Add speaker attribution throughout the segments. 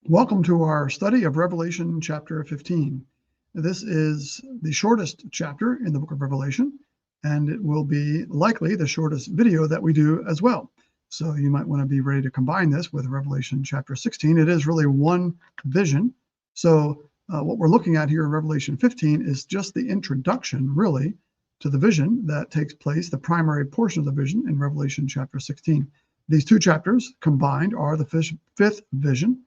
Speaker 1: Welcome to our study of Revelation chapter 15. This is the shortest chapter in the book of Revelation, and it will be likely the shortest video that we do as well. So you might want to be ready to combine this with Revelation chapter 16. It is really one vision. So what we're looking at here in Revelation 15 is just the introduction, really, to the vision that takes place, the primary portion of the vision in Revelation chapter 16. These two chapters combined are the fifth vision,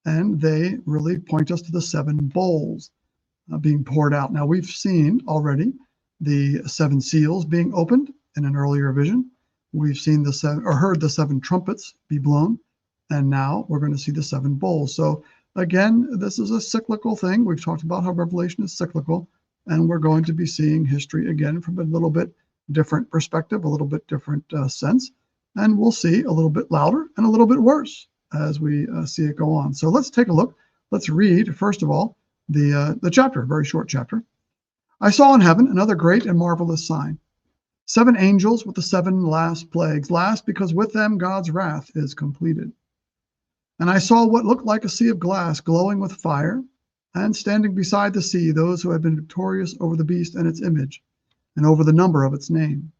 Speaker 1: and they really point us to the seven bowls being poured out. Now, we've seen already the seven seals being opened in an earlier vision. We've seen heard the seven trumpets be blown, and now we're going to see the seven bowls. So again, this is a cyclical thing. We've talked about how Revelation is cyclical, and we're going to be seeing history again from a little bit different perspective, a little bit different sense, and we'll see a little bit louder and a little bit worse as we see it go on. So let's take a look. Let's read, first of all, the chapter, a very short chapter. I saw in heaven another great and marvelous sign. 7 angels with the 7 last plagues, last because with them God's wrath is completed. And I saw what looked like a sea of glass glowing with fire, and standing beside the sea those who had been victorious over the beast and its image, and over the number of its name.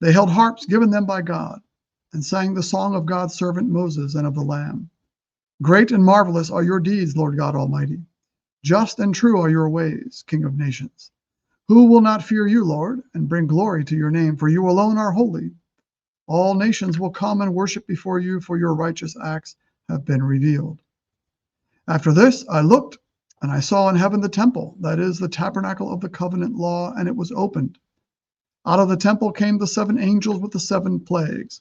Speaker 1: They held harps given them by God, and sang the song of God's servant Moses and of the Lamb. Great and marvelous are your deeds, Lord God Almighty. Just and true are your ways, King of nations. Who will not fear you, Lord, and bring glory to your name? For you alone are holy. All nations will come and worship before you, for your righteous acts have been revealed. After this, I looked, and I saw in heaven the temple, that is, the tabernacle of the covenant law, and it was opened. Out of the temple came the 7 angels with the 7 plagues.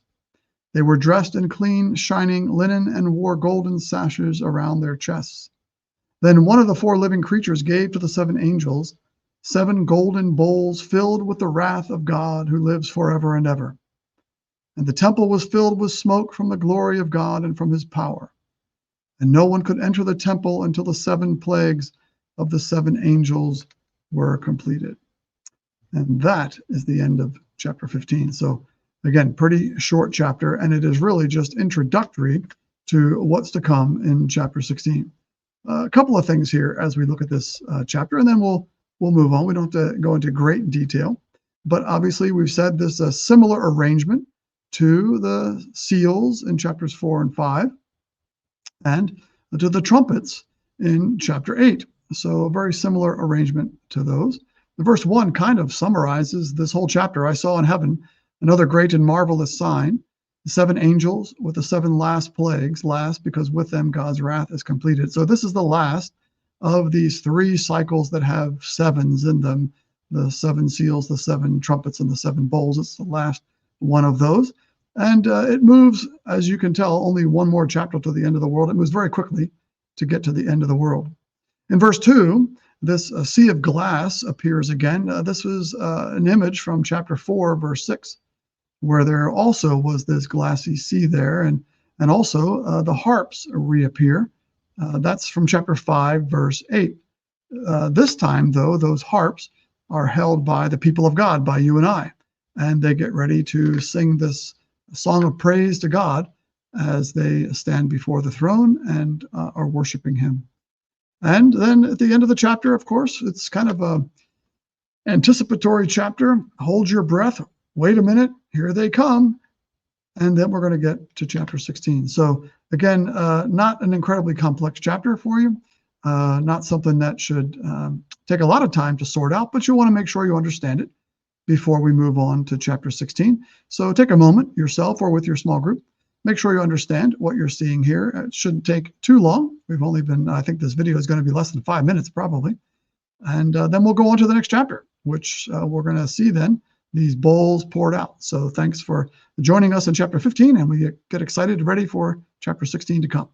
Speaker 1: They were dressed in clean, shining linen and wore golden sashes around their chests. Then one of the 4 living creatures gave to the 7 angels 7 golden bowls filled with the wrath of God who lives forever and ever. And the temple was filled with smoke from the glory of God and from his power. And no one could enter the temple until the 7 plagues of the 7 angels were completed. And that is the end of chapter 15. So again, pretty short chapter, and it is really just introductory to what's to come in chapter 16. A couple of things here as we look at this chapter, and then we'll move on. We don't have to go into great detail, but obviously we've said this is a similar arrangement to the seals in chapters 4 and 5, and to the trumpets in chapter 8. So a very similar arrangement to those. The verse 1 kind of summarizes this whole chapter. I saw in heaven another great and marvelous sign, 7 angels with the 7 last plagues, last because with them God's wrath is completed. So this is the last of these 3 cycles that have 7s in them, the 7 seals, the 7 trumpets, and the 7 bowls. It's the last one of those. And it moves, as you can tell, only one more chapter to the end of the world. It moves very quickly to get to the end of the world. In verse 2, this sea of glass appears again. This was an image from chapter 4, verse 6. Where there also was this glassy sea there, and also the harps reappear. That's from chapter 5, verse 8. This time, though, those harps are held by the people of God, by you and I, and they get ready to sing this song of praise to God as they stand before the throne and are worshiping him. And then at the end of the chapter, of course, it's kind of a anticipatory chapter. Hold your breath. Wait a minute, here they come. And then we're going to get to chapter 16. So again, not an incredibly complex chapter for you, not something that should take a lot of time to sort out, but you want to make sure you understand it before we move on to chapter 16. So take a moment yourself or with your small group, make sure you understand what you're seeing here. It shouldn't take too long. We've only been, I think this video is going to be less than 5 minutes probably. And then we'll go on to the next chapter, which we're going to see then these bowls poured out. So thanks for joining us in chapter 15, and we get excited, ready for chapter 16 to come.